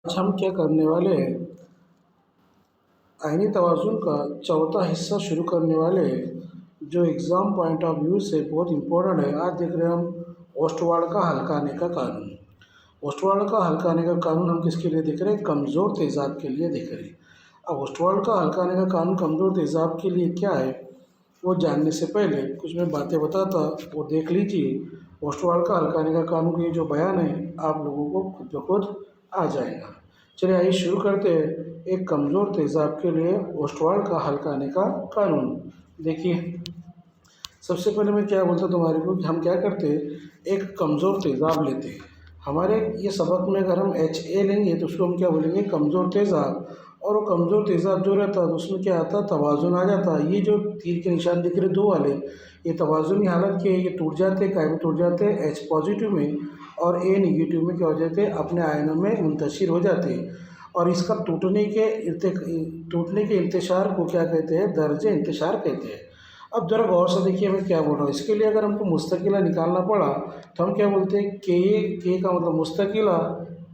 आज हम क्या करने वाले हैं, आइनी तवाज़ुन का चौथा हिस्सा शुरू करने वाले हैं, जो एग्ज़ाम पॉइंट ऑफ व्यू से बहुत इम्पोर्टेंट है। आज देख रहे हैं हम ओस्टवार्ड का हल्काने का कानून। ओस्टवार्ड का हल्काने का कानून हम किसके लिए देख रहे हैं? कमज़ोर तेज़ाब के लिए देख रहे हैं। अब ओस्टवार्ड का हल्काने का कानून कमज़ोर तेज़ाब के लिए क्या है, वो जानने से पहले कुछ मैं बातें बताता, वो देख लीजिए। ओस्टवार्ड का हल्काने का कानून के जो बयान है आप लोगों को खुद ब खुद आ जाएगा। चलिए आइए शुरू करते हैं। एक कमज़ोर तेज़ाब के लिए ओस्टवार्ड का हल्काने का कानून देखिए। सबसे पहले मैं क्या बोलता तुम्हारे को कि हम क्या करते, एक कमज़ोर तेज़ाब लेते। हमारे ये सबक में अगर हम HA लेंगे तो उसको हम क्या बोलेंगे? कमज़ोर तेज़ाब। और वो कमज़ोर तेज़ाब जो रहता है तो उसमें क्या आता है? तवाज़ुन आ जाता है। ये जो तीर के निशान दिख रहे दो वाले, ये तवाज़ुन की हालत के ये टूट जाते, काय में टूट जाते? H पॉजिटिव में, और A नेगेटिव में क्या हो जाते? अपने आयनों में मुंतशिर हो जाते। और इसका टूटने के इंतशार को क्या कहते हैं? दर्जे इंतशार कहते हैं। अब ज़रा गौर से देखिए मैं क्या बोल रहा हूँ। इसके लिए अगर हमको मुस्तकिला निकालना पड़ा तो हम क्या बोलते हैं? के का मतलब मुस्तकिला,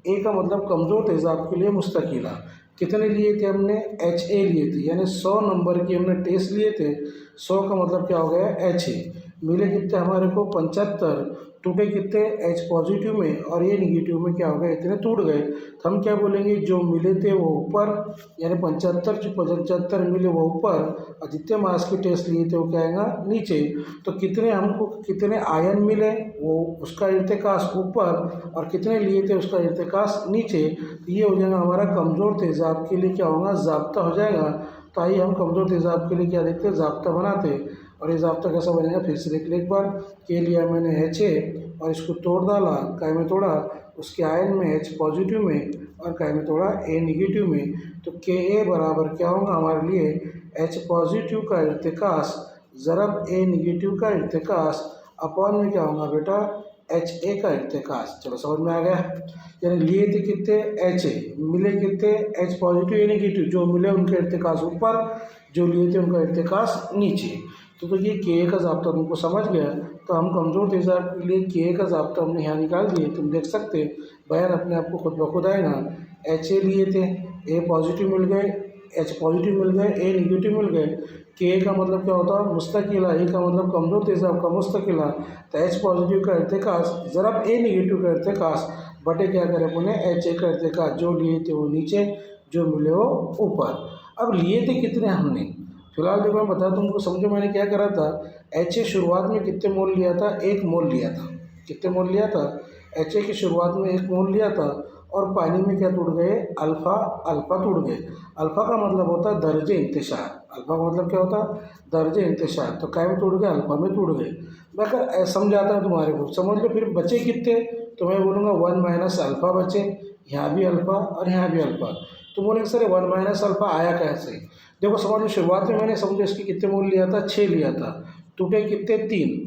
ए का मतलब कमज़ोर तेज़ाब के लिए मुस्तकिला। कितने लिए थे हमने? HA लिए थे, यानी 100 नंबर की हमने टेस्ट लिए थे। 100 का मतलब क्या हो गया? HA। मिले कितने हमारे को? 75। टूटे कितने? H पॉजिटिव में, और ये निगेटिव में क्या हो गए? इतने टूट गए। तो हम क्या बोलेंगे? जो मिले थे वो ऊपर, यानी 75 जो 75 मिले वो ऊपर, और जितने मास के टेस्ट लिए थे वो क्या आएगा? नीचे। तो कितने हमको कितने आयन मिले वो उसका इर्तिकास ऊपर, और कितने लिए थे उसका इर्तिकास नीचे। तो ये हो जाएगा हमारा कमज़ोर तेज़ाब के लिए क्या होगा? ज़ाब्ता हो जाएगा। तो आइए हम कमज़ोर तेज़ाब के लिए क्या देखते हैं? ज़ाब्ता बनाते। और ये ज़ाब्ता कैसा बनेगा फिर से देख ले एक बार। के लिया मैंने HA और इसको तोड़ डाला, काय में तोड़ा? उसके आयन में H पॉजिटिव में, और काय में तोड़ा? A निगेटिव में। तो KA बराबर क्या होगा हमारे लिए? H पॉजिटिव का इर्तिकास ज़रब A निगेटिव का इर्तिकास अपॉन में क्या होगा बेटा? HA का इर्तिकास। चलो समझ में आ गया। यानी लिए थे कितने? HA, मिले कितने? H positive A negative. जो मिले उनका इर्तिकास ऊपर, जो लिए थे उनका इर्तिकास नीचे। तो ये के का ज़ाब्ता तुमको समझ गया। तो हम कमज़ोर तेज़ाब के लिए के का ज़ाब्ता हमने यहाँ निकाल दिए। तुम देख सकते बयान अपने आप को खुद ब खुद आएगा। HA लिए थे, A पॉजिटिव मिल गए, H पॉजिटिव मिल गए, A निगेटिव मिल गए। के का मतलब क्या होता है? मुस्तकिला। ए का मतलब कमज़ोर तेज़ाब का मुस्तकिला। तो H पॉजिटिव का इर्तिकास ज़रब A निगेटिव का इर्तिकास बटे क्या करें अपने? HA का इर्तिकास। जो लिए थे वो नीचे, जो मिले वो ऊपर। अब लिए थे कितने हमने? फिलहाल देखो मैं बता तुमको, समझो मैंने क्या करा था। HA शुरुआत में कितने मोल लिया था? 1 मोल लिया था। कितने मोल लिया था? HA की शुरुआत में 1 मोल लिया था। और पानी में क्या टूट गए? अल्फ़ा अल्फ़ा टूट गए। अल्फ़ा का मतलब होता है दर्जे इंतशार। अल्फ़ा का मतलब क्या होता है? दर्जे इंतशार। तो काय में टूट गए? अल्फ़ा में टूट गए। मैं अगर समझाता हूँ तुम्हारे को, समझ लो। फिर बचे कितने? तो मैं बोलूँगा 1 माइनस अल्फ़ा बचे। यहाँ भी अल्फ़ा और यहाँ भी अल्फ़ा। तो बोलेंगे सर 1 माइनस अल्फ़ा आया कैसे? देखो समझ लो, शुरुआत में मैंने समझो इसके कितने मोल लिया था? 6 लिया था। टूटे कितने?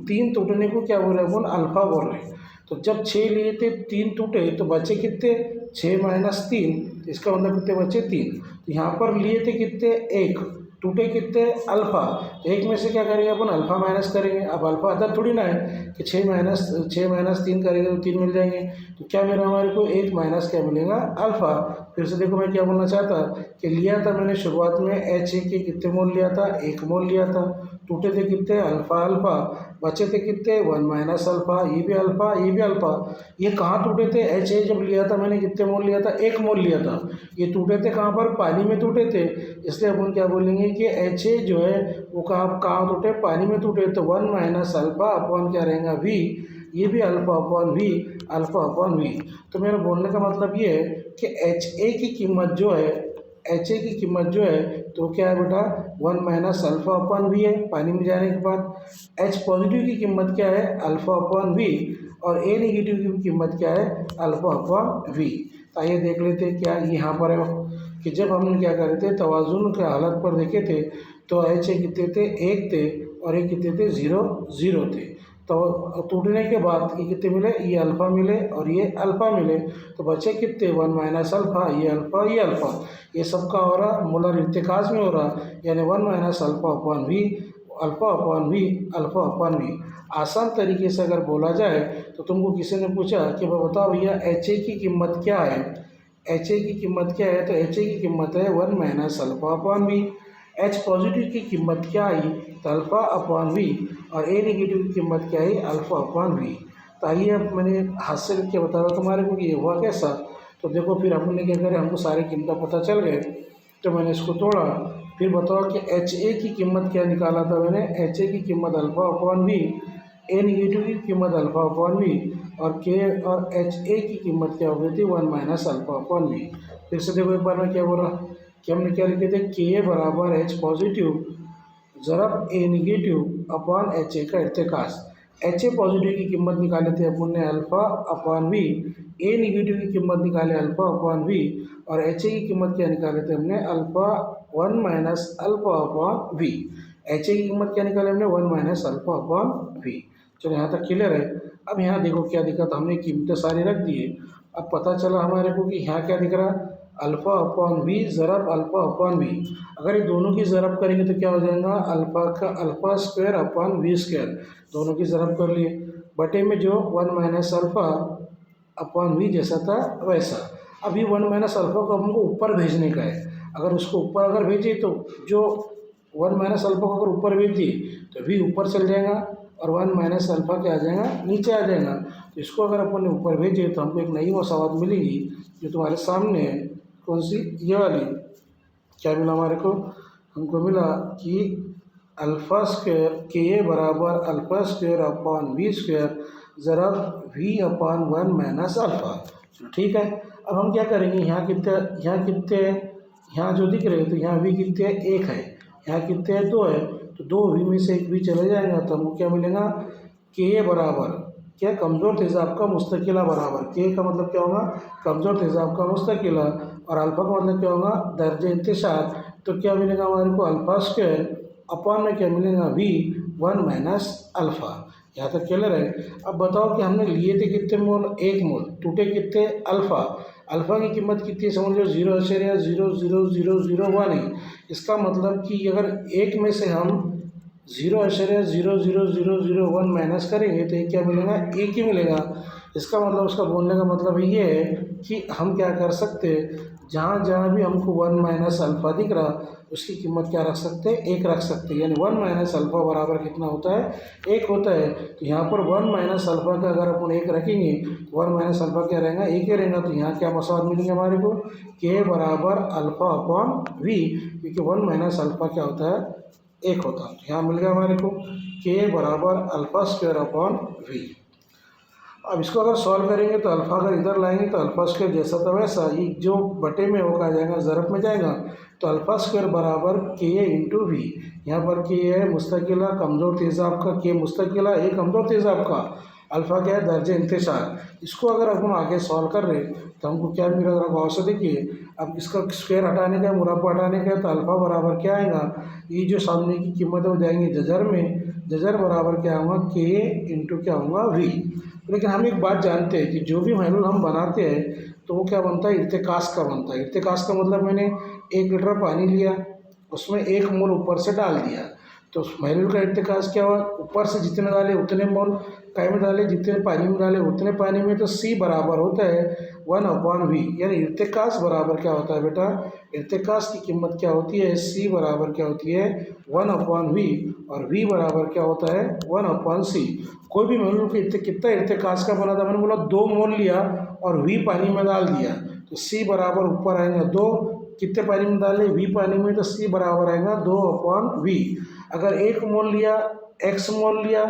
3 टूटने को क्या बोल रहे हैं? बोल अल्फ़ा बोल रहे हैं। तो जब 6 लिए थे, 3 टूटे, तो बचे कितने? 6 माइनस 3, इसका मतलब कितने बचे? 3। तो यहाँ पर लिए थे कितने? 1, टूटे कितने? अल्फ़ा। तो 1 में से क्या करेंगे अपन? अल्फ़ा माइनस करेंगे। अब अल्फ़ा अदर थोड़ी ना है कि 6 माइनस 3 करेंगे तो 3 मिल जाएंगे। तो क्या मिला हमारे को? 1 माइनस क्या मिलेगा? अल्फ़ा। फिर से देखो मैं क्या बोलना चाहता कि लिया था मैंने शुरुआत में HA के कितने मोल लिया था? 1 मोल लिया था। टूटे थे कितने? Alpha alpha. बचे थे कितने? 1 माइनस अल्फ़ा। ये भी अल्फ़ा, ये भी अल्फ़ा। ये कहाँ टूटे थे? HA जब लिया था मैंने कितने मोल लिया था? 1 मोल लिया था। ये टूटे थे कहाँ पर? पानी में टूटे थे। इसलिए अपन क्या बोलेंगे कि HA जो है वो कहाँ कहाँ टूटे? पानी में टूटे। तो 1 माइनस अल्फ़ा अपॉन क्या रहेगा? V। ये भी alpha upon V, alpha upon V। तो मेरा बोलने का मतलब ये है कि HA की कीमत जो है, HA की कीमत जो है तो क्या है बेटा? 1 माइनस अल्फ़ा अपॉन V है पानी में जाने के बाद। H पॉजिटिव की कीमत क्या है? Alpha upon V। और A निगेटिव की कीमत क्या है? Alpha upon V। तो आइए देख लेते हैं क्या यहाँ पर है कि जब हमने क्या करे थे, तवाज़ुन के हालत पर देखे थे तो HA कितने थे? 1 थे, और ये कितने थे? 0 0 थे। तो टूटने के बाद ये कितने मिले? ये अल्फ़ा मिले और ये अल्फ़ा मिले। तो बचे कितने? 1 माइनस अल्फ़ा, ये अल्फ़ा, ये अल्फ़ा। ये सब का हो रहा मोलर इर्तिकाज़ में हो रहा, यानी 1 minus alpha upon V, alpha upon V, alpha upon V। आसान तरीके से अगर बोला जाए तो तुमको किसी ने पूछा कि बताओ भैया HA की कीमत क्या है? एच ए की कीमत क्या है, तो एच ए की कीमत है 1 minus alpha upon V. H positive की कीमत क्या आई, तो अल्फ़ा अपॉन वी, और ए नेगेटिव की कीमत क्या आई, अल्फ़ा अपॉन वी। तो आइए अब मैंने हाथ से लिख के बता रहा तुम्हारे को कि ये हुआ कैसा। तो देखो फिर हमने क्या करें, हमको सारे कीमतें पता चल गए, तो मैंने इसको तोड़ा। फिर बताओ कि एच ए की कीमत क्या निकाला था मैंने, एच ए की कीमत alpha upon V, A negative की कीमत अल्फ़ा अपॉन वी, और के और एच ए की कीमत क्या हो गई थी, 1 माइनस अल्फ़ा अपॉन वी। फिर से देखो एक बार मैं क्या बोल रहा कि हमने क्या लिखे थे, के ए बराबर एच पॉजिटिव ज़रब A negative upon H A का इर्तिकास। एच ए पॉजिटिव की कीमत निकाले थे अपन ने alpha upon V, A negative की कीमत निकाले अल्फ़ा अपॉन वी, और एच ए की कीमत क्या निकाले थे हमने, alpha 1 minus alpha upon V. H A की कीमत क्या निकाले हमने, 1 माइनस अल्फ़ा अपॉन वी। चलो यहाँ तक क्लियर है। अब यहाँ देखो क्या दिखा, तो हमने कीमतें सारी रख दिए। अब पता चला हमारे को कि यहाँ क्या दिख रहा, अल्फ़ा अपॉन वी ज़रब अल्फ़ा अपॉन वी। अगर ये दोनों की ज़रब करेंगे तो क्या हो जाएगा, अल्फ़ा का alpha square upon V square, दोनों की ज़रब कर लिए, बटे में जो 1 माइनस अल्फ़ा अपॉन वी जैसा था वैसा। अभी 1 माइनस अल्फ़ा को हमको ऊपर भेजने का है। अगर उसको ऊपर अगर भेजे तो जो 1 माइनस अल्फ़ा को अगर ऊपर भेज दिए तो वी ऊपर चल जाएगा, और 1 माइनस अल्फ़ा क्या आ जाएगा, नीचे आ जाएगा। तो इसको अगर अपन ने ऊपर भेजे तो हमको एक नई मसावत मिलेगी, जो तुम्हारे सामने है। कौन सी, ये वाली। क्या मिला हमारे को, हमको मिला कि अल्फ़ा स्क्वायर के ए बराबर alpha square upon V square ज़रब वी अपॉन 1 माइनस अल्फ़ा। चलो ठीक है। अब हम क्या करेंगे, यहाँ कितने यहाँ जो दिख रहे हैं, तो यहाँ वी कितने, एक है, यहाँ कितने हैं, दो है, तो दो वी में से एक वी चले जाएगा, तो हमको क्या मिलेगा, के ए बराबर क्या, कमज़ोर तेज़ाब का मुस्तकिला बराबर, के का मतलब क्या होगा, कमज़ोर तेज़ाब का मुस्तकिला, और अल्फ़ा का मतलब क्या होगा, दर्जे इंतशार। तो क्या मिलेगा हमारे को, अल्फ़ा स्क्वायर अपॉन में क्या मिलेगा, वी 1 माइनस अल्फ़ा। यहाँ तक क्लियर है। अब बताओ कि हमने लिए थे कितने मोल, एक मोल, टूटे कितने, अल्फ़ा। अल्फ़ा की कीमत कितनी समझ लो, 0.00001 है। इसका मतलब कि अगर एक में से हम 0.00001 माइनस करेंगे तो ये क्या मिलेगा, एक ही मिलेगा। इसका मतलब, उसका बोलने का मतलब ये है कि हम क्या कर सकते हैं, जहाँ जहाँ भी हमको 1 माइनस अल्फ़ा दिख रहा उसकी कीमत क्या रख सकते हैं, एक रख सकते हैं। यानी 1 माइनस अल्फ़ा बराबर कितना होता है, एक होता है। तो यहाँ पर 1 माइनस अल्फ़ा का अगर अपन एक रखेंगे, 1 माइनस अल्फ़ा क्या रहेगा, एक ही रहेगा। तो यहाँ क्या मसावत मिलेंगे हमारे को, के बराबर अल्फ़ा अपॉन वी, क्योंकि 1 माइनस अल्फ़ा क्या होता है, एक होता है। यहाँ मिल गया हमारे को के बराबर अल्फ़ा स्क्वायर अपॉन वी। अब इसको अगर सॉल्व करेंगे तो अल्फ़ा अगर इधर लाएंगे तो अल्फ़ा स्क्वायर जैसा था वैसा ही, जो बटे में होगा आ जाएगा, ज़रब में जाएगा, तो अल्फ़ा स्क्वायर बराबर के ए इंटू वी। यहाँ पर के है मुस्तकिला कमज़ोर तेज़ाब का, के मुस्तकिला ए कमज़ोर तेज़ाब का, अल्फ़ा क्या है, दर्जे इंतशार। इसको अगर अपन आगे सॉल्व कर रहे तो हमको क्या मिल रहा है, गौर से देखिए। अब इसका स्क्वायर हटाने का, मुरब्बा हटाने का, तो अल्फ़ा बराबर क्या आएगा, ये जो सामने की कीमत है वो जाएंगी जजर में, जजर बराबर क्या होगा, के इंटू क्या होगा, वी। लेकिन हम एक बात जानते हैं कि जो भी महलूल हम बनाते हैं तो वो क्या बनता है, इर्तिकास का बनता है। इर्तिकास का मतलब मैंने 1 लीटर पानी लिया, उसमें 1 मोल ऊपर से डाल दिया, तो उस महलूल का इर्तिकास क्या हुआ, ऊपर से जितने डाले उतने मोल काय में डाले, जितने पानी में डाले उतने पानी में। तो सी बराबर होता है 1 अपॉन वी। यानी इर्तिकास बराबर क्या होता है बेटा, इर्तिकास की कीमत क्या होती है, सी बराबर क्या होती है, 1 अपॉन वी, और वी बराबर क्या होता है, 1 अपॉन सी। कोई भी महलूल के कितना इर्तिकास का बना था, मैंने बोला 2 मोल लिया और वी पानी में डाल दिया, तो सी बराबर ऊपर आएगा 2, कितने पानी में डाले, वी पानी में, तो सी बराबर आएगा 2 अपॉन वी। अगर 1 मोल लिया, एक्स मोल लिया,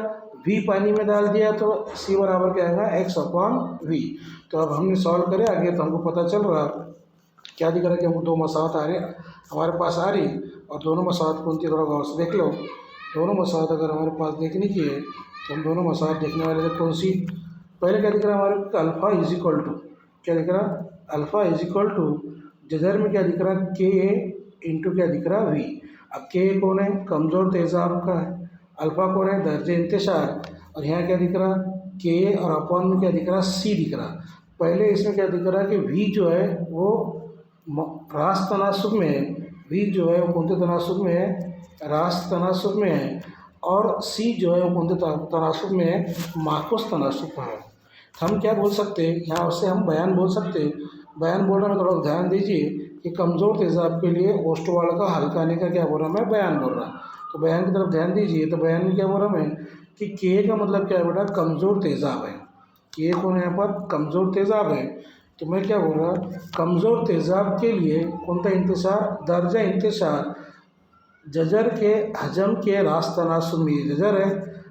वी पानी में डाल दिया, तो सी बराबर क्या आएगा, एक्स अपॉन वी। तो अब हमने सॉल्व करे आगे, तो हमको पता चल रहा क्या दिख रहा है कि हमको 2 मसावत आ रहे हमारे पास आ रही, और दोनों मसावत कौन सी, थोड़ा गौर से देख लो। दोनों मसावत अगर हमारे पास देखने की है तो हम दोनों मसावत देखने वाले थे कौन सी। पहले क्या दिख रहा है हमारे को, अल्फ़ा इज इक्वल टू, क्या दिख रहा, अल्फ़ा इज इक्वल टू, जजर में क्या दिख रहा, के ए इंटू क्या दिख रहा, वी। अब के कौन है, कमज़ोर तेज़ाब का है, अल्फ़ा कौन है, दर्जे इंतशार, और यहाँ क्या दिख रहा, के, और अपॉन में क्या दिख रहा, सी दिख रहा। पहले इसमें क्या दिख रहा है कि वी जो है वो रास्त तनासुब में है, वी जो है वो कौन से तनासुब में है, रास्त तनासुब में है, और सी जो है वो कौन से तनासुब में है, माकुस तनासुब में है। हम क्या बोल सकते हैं, यहाँ से हम बयान बोल सकते हैं। बयान बोलने में थोड़ा ध्यान दीजिए कि कमज़ोर तेज़ाब के लिए ओस्टवाल का हल्काने का क्या बोल रहा मैं, बयान बोल रहा। तो बयान की तरफ ध्यान दीजिए। तो बयान में क्या बोल रहा मैं कि के का मतलब क्या है बेटा, कमज़ोर तेज़ाब है। के कौन है यहाँ पर, कमज़ोर तेज़ाब है। तो मैं क्या बोल रहा, कमज़ोर तेज़ाब के लिए कौन सा इंतशार, दर्जा इंतशार जजर के हजम के रास तनासुब में, ये जजर है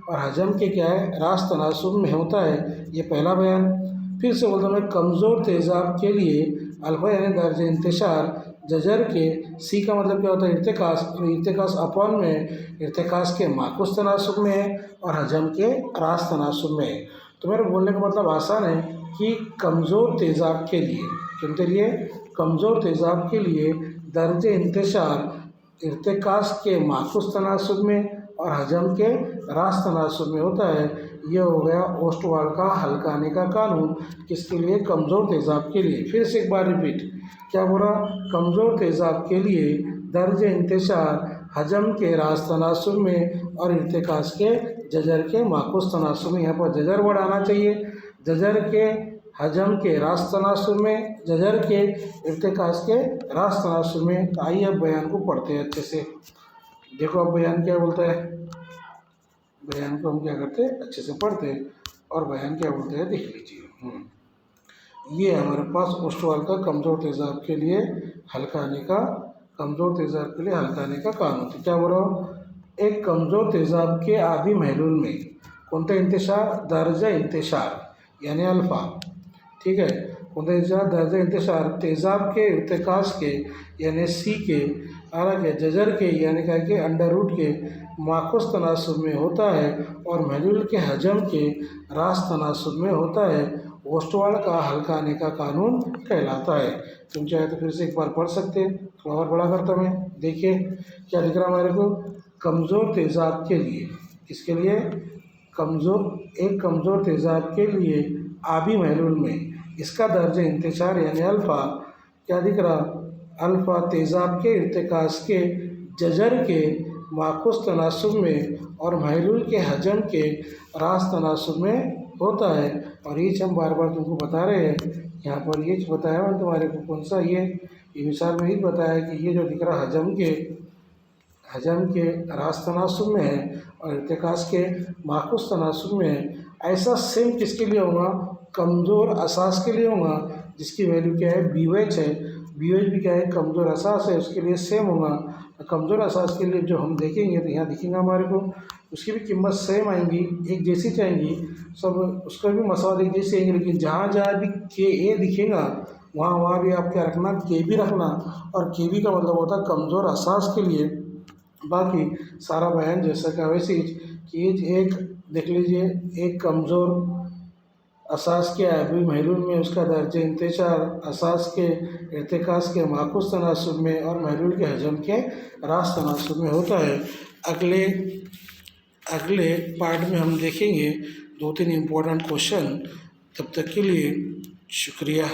और हजम के क्या है, रास तनासुब में होता है। ये पहला बयान। फिर से बोलता हूँ मैं, कमज़ोर तेज़ाब के लिए अल्फ़ा यानी दर्ज इंतशार जजर के, सी का मतलब क्या होता है, इर्तिकास, और इर्तिकास अपॉन में इर्तिकास के माकुस तनासुब में है और हजम के रास तनासुब में है। तो मेरे बोलने का मतलब आसान है कि कमज़ोर तेज़ाब के लिए, किनके लिए, कमज़ोर तेज़ाब के लिए दर्ज इंतशार इर्तिकास के माकुस तनासुब में और हजम के रास तनासुब में होता है। ये हो गया ओस्टवाल का हल्काने का कानून, किसके लिए, कमज़ोर तेज़ाब के लिए। फिर से एक बार रिपीट, क्या बोला, कमज़ोर तेज़ाब के लिए दर्ज इंतशार हजम के रास तनासुब में और इर्तिकास के जजर के माकुस तनासुब में। यहाँ पर जजर वर्ड आना चाहिए, जजर के हजम के रास तनासुब में, जजर के इर्तिकास के रास तनासुब में। तो आइए अब बयान को पढ़ते हैं अच्छे से। देखो अब बयान क्या बोलता है, बयान को हम क्या करते हैं, अच्छे से पढ़ते हैं और बयान क्या बोलते हैं देख लीजिए। ये हमारे पास ओस्टवाल का कमज़ोर तेज़ाब के लिए हल्काने का, कमज़ोर तेज़ाब के लिए हल्काने का कानून। तो क्या बोल रहा हूँ, एक कमज़ोर तेज़ाब के आदि महलूल में कौन सा इंतशार, दर्जा इंतशार यानी अल्फ़ा, ठीक है, कौन सा इंतशार, दर्जा इंतशार तेज़ाब के इर्तिकास के यानी सी के, हालांकि जजर के यानी क्या के अंडर रूट के माकुस तनासुब में होता है और महलूल के हजम के रास तनासुब में होता है। ओस्टवाल का हल्काने का कानून कहलाता है। तुम चाहे तो फिर से एक बार पढ़ सकते हैं, थोड़ा और बड़ा करता मैं। देखिए क्या लिख रहा हमारे को, कमज़ोर तेज़ाब के लिए, किसके लिए, कमज़ोर, एक कमज़ोर तेज़ाब के लिए आबी महलूल में इसका दर्ज इंतशार यानी अल्फ़ा, क्या दिख रहा, अल्फ़ा तेज़ाब के इर्तिकास के जजर के माकुस तनासुब में और महलूल के हजम के रास तनासुब में होता है। और ये हम बार बार तुमको बता रहे हैं, यहाँ पर ये बताया मैंने तुम्हारे को, कौन सा, ये मिसाल में ही बताया कि ये जो दिख रहा हजम के रास तनासुब में है और इर्तिकास के माकुस तनासुब में है। ऐसा सेम किसके लिए होगा, कमज़ोर असास के लिए होगा, जिसकी वैल्यू क्या है, BOH है। BOH भी क्या है, कमज़ोर असास है, उसके लिए सेम होगा। कमज़ोर असास के लिए जो हम देखेंगे तो यहाँ दिखेगा हमारे को, उसकी भी कीमत सेम आएंगी, एक जैसी जाएंगी सब, उसका भी मसौदा एक जैसे आएंगे। लेकिन जहाँ जहाँ भी KA दिखेगा वहाँ भी आप क्या रखना, KB रखना। और KB का मतलब होता है कमज़ोर असास के लिए। बाकी सारा बयान जैसा का वैसे ही कि एक देख लीजिए, एक कमज़ोर असास के आबी महलूल में उसका दर्ज इंतशार असास के इर्तिकास के माकुस तनासुब में और महलूल के हजम के रास तनासुब में होता है। अगले पार्ट में हम देखेंगे 2-3 इम्पोर्टेंट क्वेश्चन। तब तक के लिए शुक्रिया।